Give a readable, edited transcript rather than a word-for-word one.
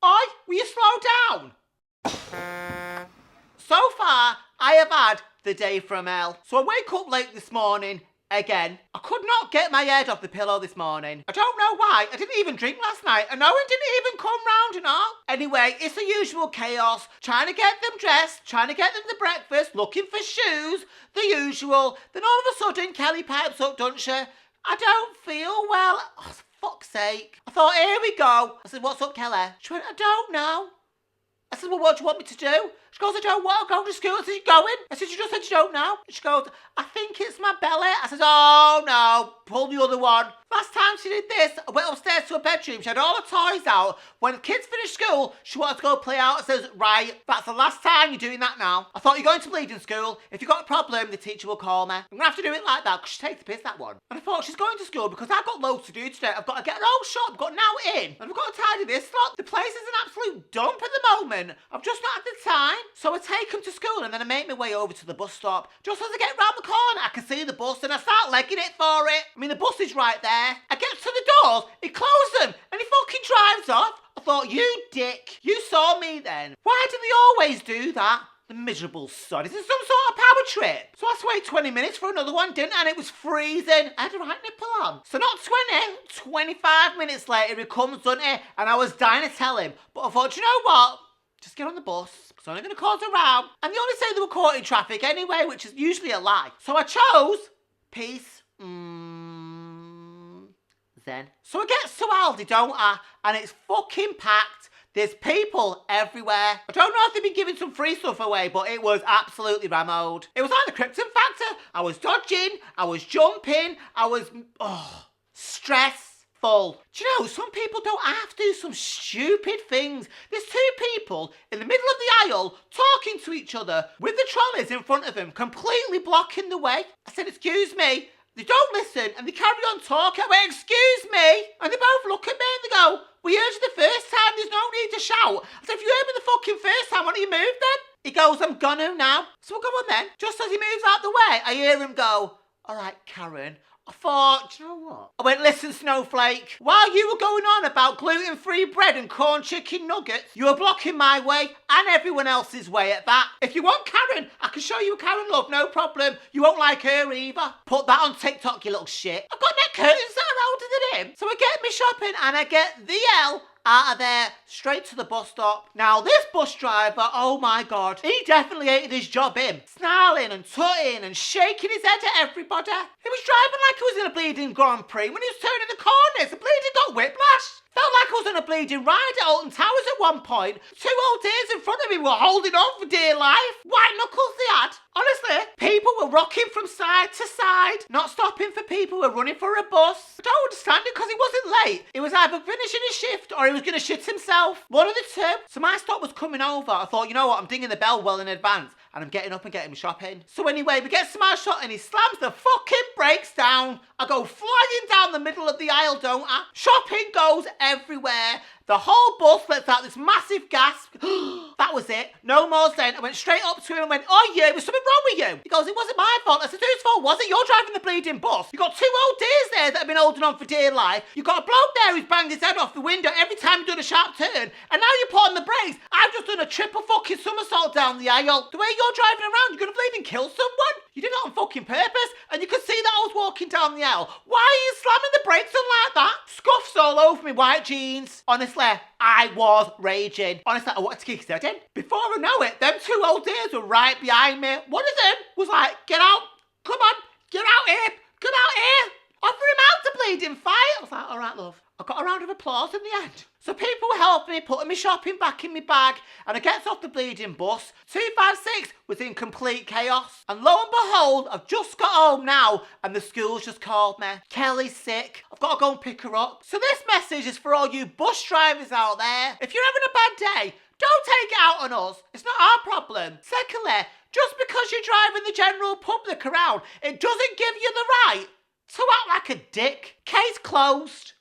Oi, will you slow down? So far, I have had the day from hell. So I wake up late this morning again. I could not get my head off the pillow this morning. I don't know why. I didn't even drink last night and no one didn't even come round and all. Anyway, it's the usual chaos. Trying to get them dressed, trying to get them to breakfast, looking for shoes, the usual. Then all of a sudden, Kelly pipes up, doesn't she? I don't feel well. Oh, for fuck's sake. I thought, here we go. I said, what's up, Kelly? She went, I don't know. I said, well, what do you want me to do? She goes, I don't want to go to school. I said, you going? I said, you just said you don't know. She goes, I think it's my belly. I said, oh no, pull the other one. Last time she did this, I went upstairs to her bedroom. She had all her toys out. When the kids finished school, she wanted to go play out. I says, right, that's the last time you're doing that now. I thought, you're going to bleeding school. If you've got a problem, the teacher will call me. I'm going to have to do it like that because she takes the piss, that one. And I thought, she's going to school because I've got loads to do today. I've got to get her all shut. I've got now in. And I've got to tidy this lot. The place is an absolute dump at the moment. I've just not had the time. So I take them to school and then I make my way over to the bus stop. Just as I get round the corner, I can see the bus and I start legging it for it. I mean, the bus is right there. I get to the doors, he closed them and he fucking drives off. I thought, you dick, you saw me then. Why do they always do that? The miserable sod. Is this some sort of power trip? So I had to wait 20 minutes for another one, didn't I? And it was freezing. I had a right nipple on. So not 20, 25 minutes later he comes, doesn't he? And I was dying to tell him. But I thought, you know what? Just get on the bus. It's only going to cause a row. And they only say they were caught in traffic anyway, which is usually a lie. So I chose peace. Then. So I get to Aldi, don't I? And it's fucking packed. There's people everywhere. I don't know if they've been giving some free stuff away, but it was absolutely rammed. It was like the Krypton Factor. I was dodging, I was jumping, I was, stressful. Do you know, some people don't have to do some stupid things. There's two people in the middle of the aisle talking to each other with the trolleys in front of them, completely blocking the way. I said, excuse me. They don't listen and they carry on talking. I went, excuse me. And they both look at me and they go, we heard you the first time, there's no need to shout. I said, if you heard me the fucking first time, why don't you move then? He goes, I'm gonna now. So we'll go on then. Just as he moves out the way, I hear him go, all right, Karen. I thought, do you know what? I went, listen, Snowflake. While you were going on about gluten-free bread and corn chicken nuggets, you were blocking my way and everyone else's way at that. If you want Karen, I can show you a Karen love, no problem. You won't like her either. Put that on TikTok, you little shit. I've got neck curtains that are older than him. So I get me shopping and I get the L out of there, straight to the bus stop. Now this bus driver, oh my God, he definitely hated his job, him. Snarling and tutting and shaking his head at everybody. He was driving like he was in a bleeding Grand Prix when he was turning the corners. The bleeding got whiplash. Felt like I was on a bleeding ride at Alton Towers at one point. Two old dears in front of me were holding on for dear life. White knuckles they had. Honestly, people were rocking from side to side, not stopping for people who were running for a bus. I don't understand it because he wasn't late. He was either finishing his shift or he was going to shit himself. One of the two. So my stop was coming over. I thought, you know what, I'm dinging the bell well in advance. And I'm getting up and getting shopping. So anyway, we get to my shop and he slams the fucking brakes down. I go flying down the middle of the aisle, don't I? Shopping goes everywhere. The whole bus lets out this massive gasp. That was it. No more then. I went straight up to him and went, oh yeah, was something wrong with you? He goes, it wasn't my fault. I said, whose fault was it? You're driving the bleeding bus. You got two old dears there that have been holding on for dear life. You got a bloke there who's banged his head off the window every time you've done a sharp turn. And now you put on the brakes. I've just done a triple fucking somersault down the aisle. The way you're driving around, you're going to bleed and kill someone. You did it on fucking purpose. And you could see that I was walking down the aisle. Why are you slamming the brakes on like that? Scuffs all over me white jeans. Honestly, I was raging. Honestly, I wanted to kick his head in. Before I know it, them two old dears were right behind me. One of them was like, get out. Come on. Get out here. Come out here. Offer him out to bleeding fight. I was like, all right, love. I got a round of applause in the end. So people were helping me, putting me shopping back in my bag, and I gets off the bleeding bus. 256 was in complete chaos. And lo and behold, I've just got home now, and the school's just called me. Kelly's sick. I've got to go and pick her up. So this message is for all you bus drivers out there. If you're having a bad day, don't take it out on us. It's not our problem. Secondly, just because you're driving the general public around, it doesn't give you the right to act like a dick. Case closed.